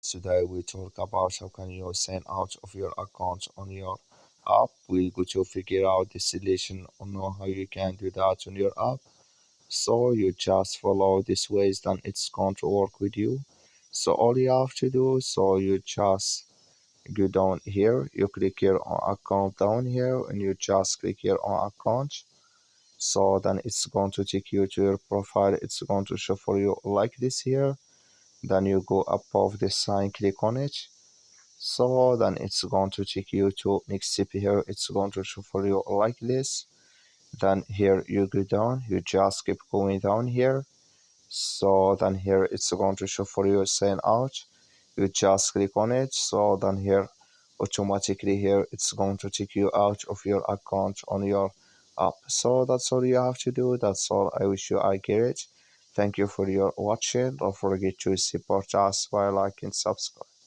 Today we talk about how can you sign out of your account on your app. We go to figure out the solution on how you can do that on your app. So you just follow this ways, then it's going to work with you. So all you have to do, so you just go down here, you click here on account down here, and you just click here on account. So then it's going to take you to your profile. It's going to show for you like this here. Then you go above the sign, click on it. So then it's going to take you to next step here. It's going to show for you like this. Then here you go down, you just keep going down here. So then here it's going to show for you sign out. You just click on it. So then here automatically here it's going to take you out of your account on your app. So that's all you have to do. That's all. I wish you I get it. Thank you for your watching. Don't forget to support us by liking, subscribe.